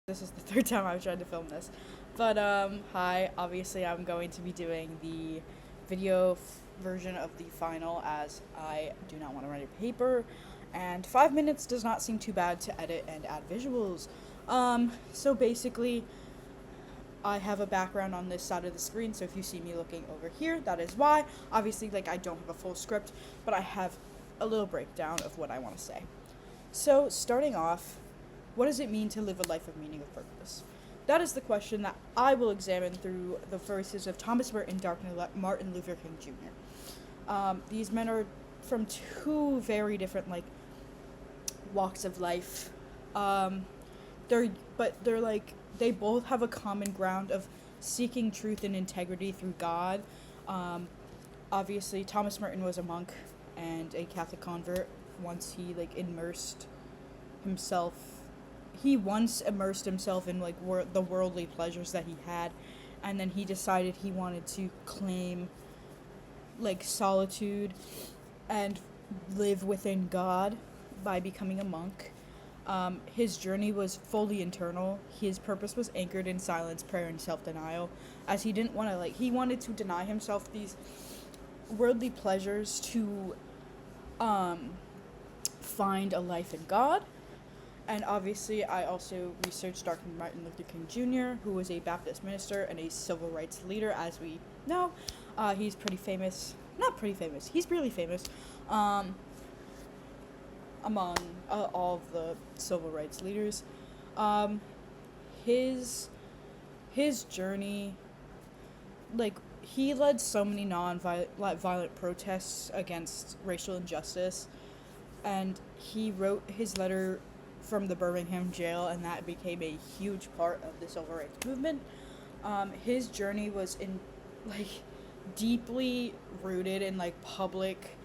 This is the third time I've tried to film this. But, hi. Obviously, I'm going to be doing the version of the final as I do not want to write a paper. And 5 minutes does not seem too bad to edit and add visuals. So basically, I have a background on this side of the screen, so if you see me looking over here, that is why. Obviously, I don't have a full script, but I have a little breakdown of what I want to say. So, starting off, what does it mean to live a life of meaning of purpose? That is the question that I will examine through the verses of Thomas Merton, Martin Luther King Jr. These men are from two very different walks of life. They both have a common ground of seeking truth and integrity through God. Obviously, Thomas Merton was a monk and a Catholic convert once he immersed himself. He once immersed himself in the worldly pleasures that he had, and then he decided he wanted to claim solitude and live within God by becoming a monk. His journey was fully internal. His purpose was anchored in silence, prayer, and self-denial, as he didn't want to he wanted to deny himself these worldly pleasures to find a life in God. And obviously, I also researched Dr. Martin Luther King Jr., who was a Baptist minister and a civil rights leader, as we know. He's pretty famous. Not pretty famous. He's really famous among all of the civil rights leaders. His journey, he led so many violent protests against racial injustice, and he wrote his letter from the Birmingham jail, and that became a huge part of the civil rights movement. His journey was deeply rooted in public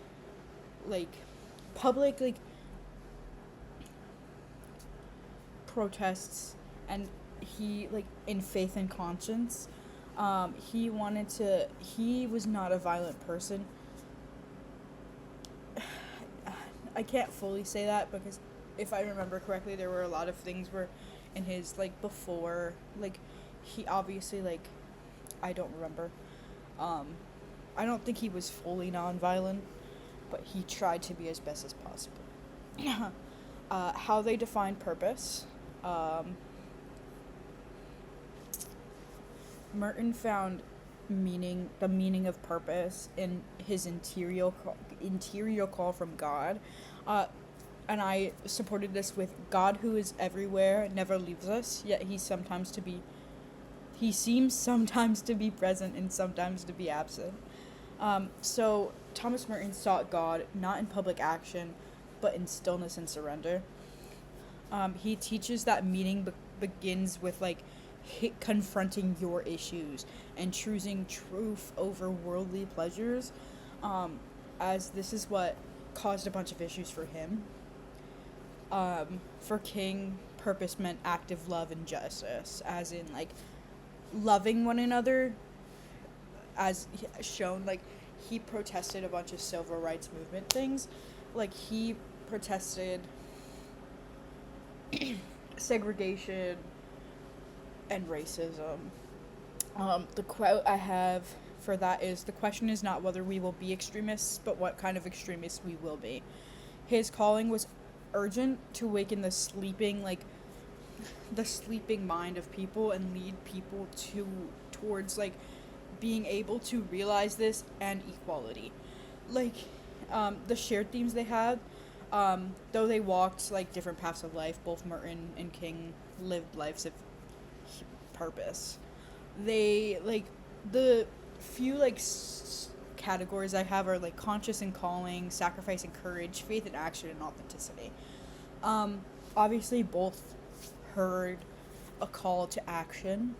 protests, and he in faith and conscience. He was not a violent person. I can't fully say that because if I remember correctly, there were a lot of things where in his before he obviously I don't remember. I don't think he was fully nonviolent, but he tried to be as best as possible. How they define purpose. Merton found the meaning of purpose in his interior call from God. And I supported this with God, who is everywhere, never leaves us, yet he seems sometimes to be present and sometimes to be absent. So Thomas Merton sought God not in public action, but in stillness and surrender. He teaches that meaning begins with confronting your issues and choosing truth over worldly pleasures, as this is what caused a bunch of issues for him. For King, purpose meant active love and justice, as in loving one another, as shown he protested a bunch of civil rights movement things. He protested segregation and racism. The quote I have for that is, "The question is not whether we will be extremists, but what kind of extremists we will be." His calling was urgent to awaken the sleeping mind of people and lead people towards being able to realize this and equality. The shared themes they had, though they walked different paths of life, both Merton and King lived lives of purpose. They the few categories I have are conscious and calling, sacrifice and courage, faith and action, and authenticity. Obviously both heard a call to action.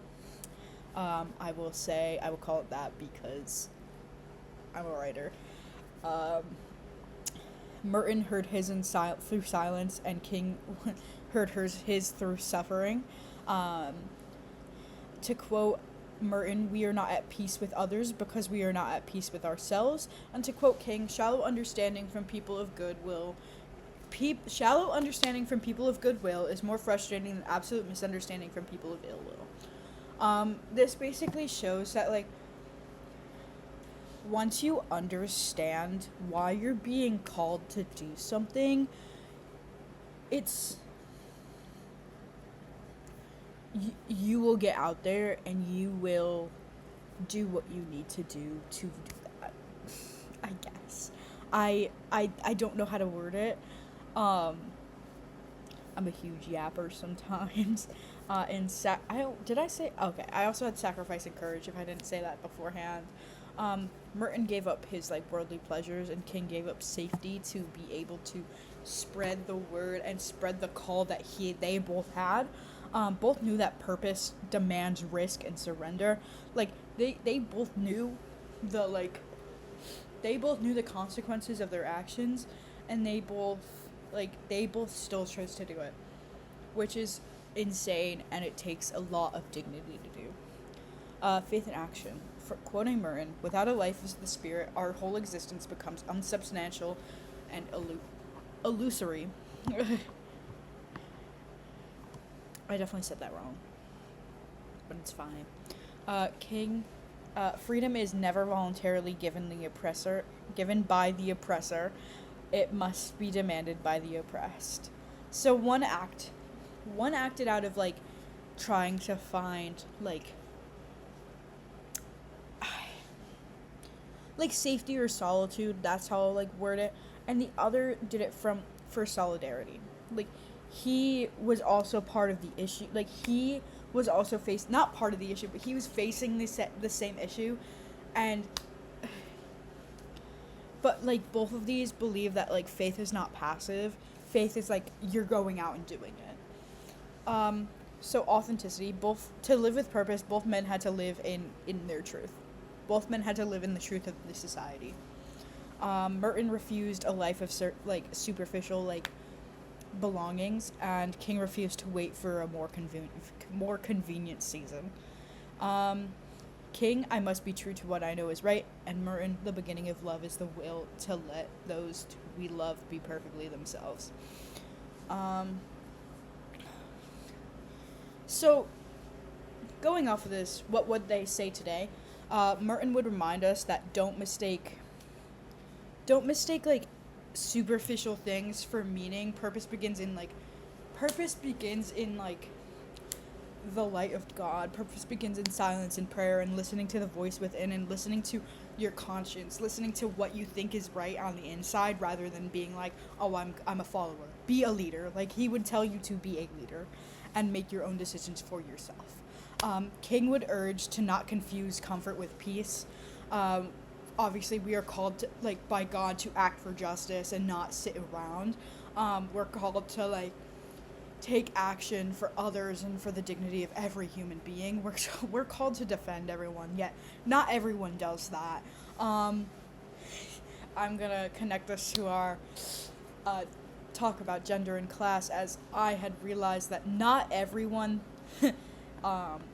I will call it that because I'm a writer. Merton heard his through silence, and King heard his through suffering. To quote Merton, "We are not at peace with others because we are not at peace with ourselves." And to quote King, "Shallow understanding from people of good will Shallow understanding from people of goodwill is more frustrating than absolute misunderstanding from people of ill will. This basically shows that, like, once you understand why you're being called to do something, you will get out there and you will do what you need to do that. I guess. I don't know how to word it. I'm a huge yapper sometimes. Did I say? Okay, I also had sacrifice and courage if I didn't say that beforehand. Merton gave up his, like, worldly pleasures, and King gave up safety to be able to spread the word and spread the call that they both had. Both knew that purpose demands risk and surrender. Like, they both knew the consequences of their actions, and they both still chose to do it, which is insane, and it takes a lot of dignity to do. Faith in action. For quoting Merton, without a life as the spirit, our whole existence becomes unsubstantial and illusory. I definitely said that wrong, but it's fine. King, freedom is never voluntarily given by the oppressor. It must be demanded by the oppressed. So one acted out of, like, trying to find, like safety or solitude. That's how I'll, like, word it. And the other did it for solidarity. Like, he was also part of the issue. Like, he was also not part of the issue, but he was facing the same issue, but, like, both of these believe that, like, faith is not passive. Faith is, like, you're going out and doing it. So authenticity, to live with purpose, both men had to live in their truth. Both men had to live in the truth of the society. Merton refused a life of superficial, like, belongings, and King refused to wait for a more convenient season. King, I must be true to what I know is right, and Merton, the beginning of love is the will to let those we love be perfectly themselves. So, going off of this, what would they say today? Merton would remind us that don't mistake, like, superficial things for meaning. Purpose begins in, like, the light of God. Purpose begins in silence and prayer and listening to the voice within and listening to your conscience, listening to what you think is right on the inside rather than being like, oh, I'm a follower. Be a leader. Like, he would tell you to be a leader and make your own decisions for yourself. King would urge to not confuse comfort with peace. Obviously, we are called to, like, by God to act for justice and not sit around. We're called to, like, take action for others and for the dignity of every human being. We're called to defend everyone, yet not everyone does that. I'm gonna connect this to our talk about gender and class, as I had realized that not everyone,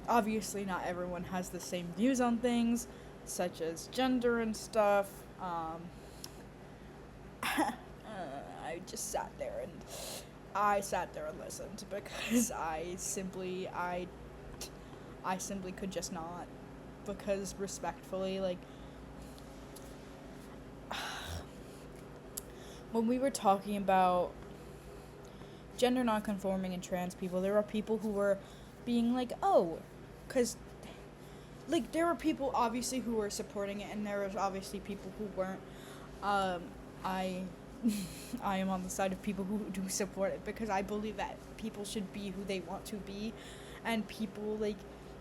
obviously not everyone has the same views on things, such as gender and stuff. I just sat there and listened because I simply could just not, because respectfully, like, when we were talking about gender nonconforming and trans people, there are people who were being like, oh, because, like, there were people obviously who were supporting it, and there was obviously people who weren't. I am on the side of people who do support it, because I believe that people should be who they want to be, and people, like,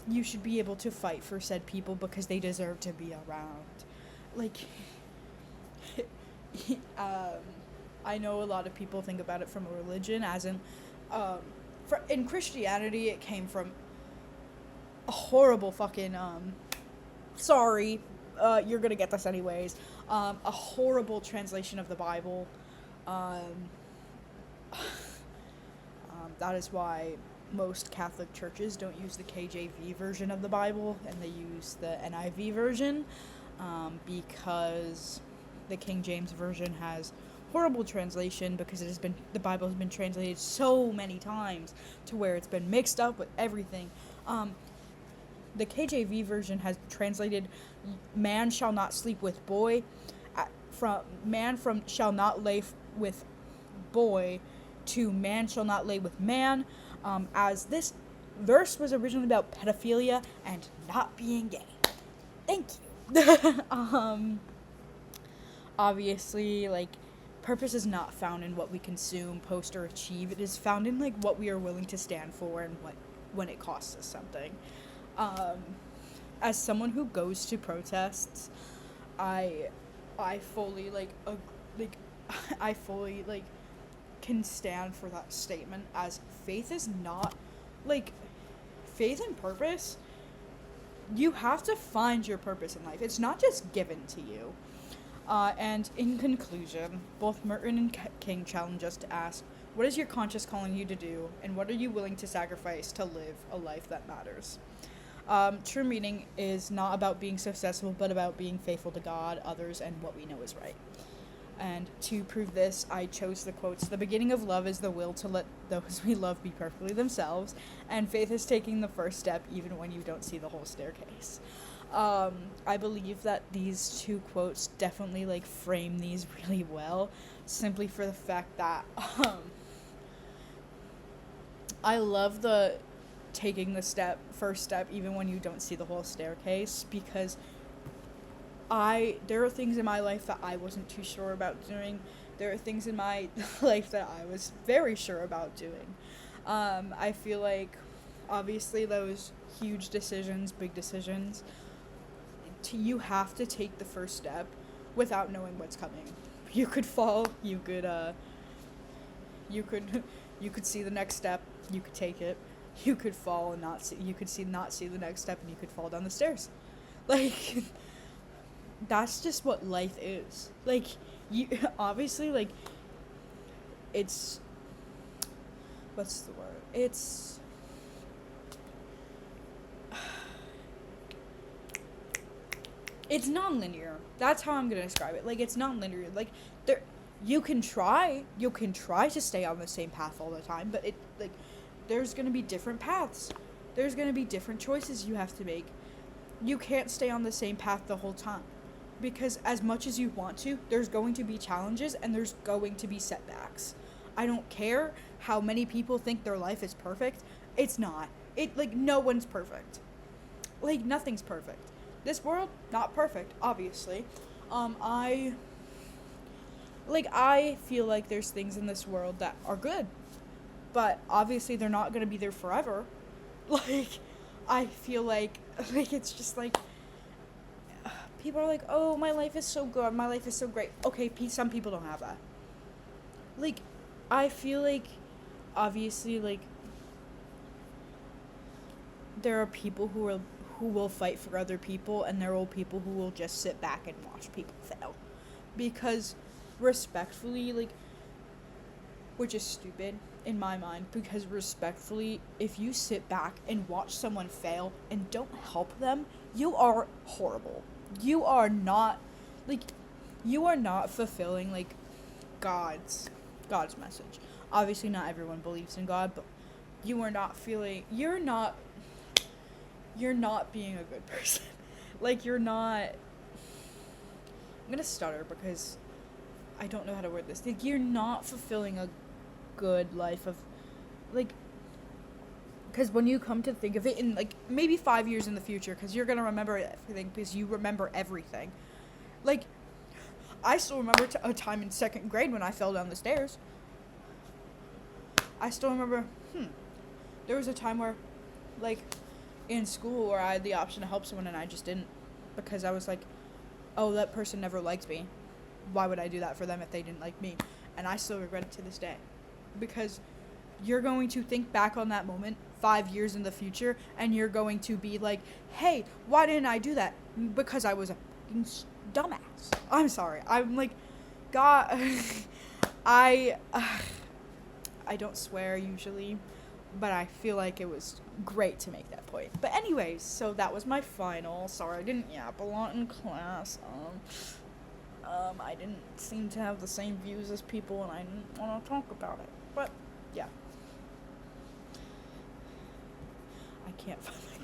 you should be able to fight for said people because they deserve to be around. Like, I know a lot of people think about it from a religion, as in, in Christianity, it came from a horrible fucking, sorry, you're gonna get this anyways, a horrible translation of the Bible. That is why most Catholic churches don't use the KJV version of the Bible, and they use the NIV version, because the King James version has horrible translation, because the Bible has been translated so many times to where it's been mixed up with everything. The KJV version has translated "man shall not sleep with boy," from shall not lay with boy to "man shall not lay with man," as this verse was originally about pedophilia and not being gay. Thank you. Obviously, like, purpose is not found in what we consume, post, or achieve. It is found in, like, what we are willing to stand for and when it costs us something. As someone who goes to protests, I fully I fully can stand for that statement, as faith is not faith and purpose. You have to find your purpose in life. It's not just given to you. And in conclusion, both Merton and King challenge us to ask, what is your conscience calling you to do, and what are you willing to sacrifice to live a life that matters? True meaning is not about being successful, but about being faithful to God, others, and what we know is right. And to prove this, I chose the quotes: "The beginning of love is the will to let those we love be perfectly themselves, and faith is taking the first step even when you don't see the whole staircase." I believe that these two quotes definitely frame these really well, simply for the fact that I love the taking the first step even when you don't see the whole staircase, because there are things in my life that I wasn't too sure about doing. There are things in my life that I was very sure about doing. I feel like, obviously, those huge decisions, big decisions, you have to take the first step without knowing what's coming. You could fall, you could see the next step, you could take it. You could fall and not see the next step, and you could fall down the stairs. That's just what life is. You obviously, it's, what's the word? It's non-linear. That's how I'm gonna describe it. It's non-linear. You can try to stay on the same path all the time, but there's gonna be different paths. There's gonna be different choices you have to make. You can't stay on the same path the whole time, because as much as you want to, there's going to be challenges and there's going to be setbacks. I don't care how many people think their life is perfect. It's not. No one's perfect. Nothing's perfect. This world, not perfect, obviously. I feel like there's things in this world that are good, but obviously they're not going to be there forever. I feel like it's just people are oh, my life is so good, my life is so great. Okay, some people don't have that. I feel obviously, there are people who will fight for other people, and there are people who will just sit back and watch people fail. Because, respectfully, which is stupid in my mind, because respectfully, if you sit back and watch someone fail and don't help them, you are horrible. You are not fulfilling, God's message. Obviously, not everyone believes in God, but you're not being a good person. I'm gonna stutter because I don't know how to word this. You're not fulfilling a good life of, because when you come to think of it in, maybe 5 years in the future, because you're gonna remember everything, because you remember everything. I still remember a time in 2nd grade when I fell down the stairs. I still remember, there was a time where, in school, where I had the option to help someone and I just didn't, because I was oh, that person never liked me. Why would I do that for them if they didn't like me? And I still regret it to this day, because you're going to think back on that moment 5 years in the future, and you're going to be hey, why didn't I do that? Because I was a dumbass. I'm sorry. I'm God. I don't swear usually, but I feel like it was great to make that point. But anyways, so that was my final. Sorry I didn't yap a lot in class. I didn't seem to have the same views as people, and I didn't want to talk about it. But, yeah. I can't find my